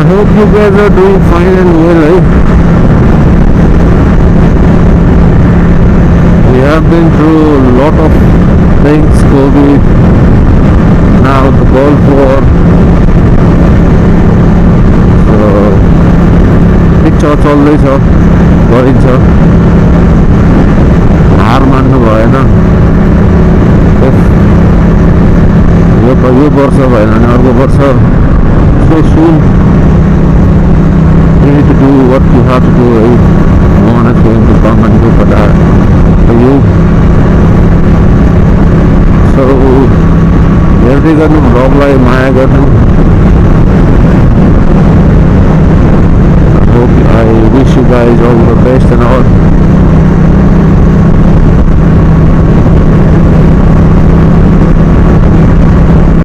I hope you guys are doing fine and well, eh? We have been through a lot of things, COVID, now the Gulf War. So, ठिक छ चल्दैछ गरिन्छ हार मान्नु भएन यो वर्ष भएन भने अर्को वर्ष so soon you need to do what you have to do. No one is going to come and do for that for you. So हेर्दै गर्नु भ्लगलाई माया गर्नु. I wish you guys all the best and all.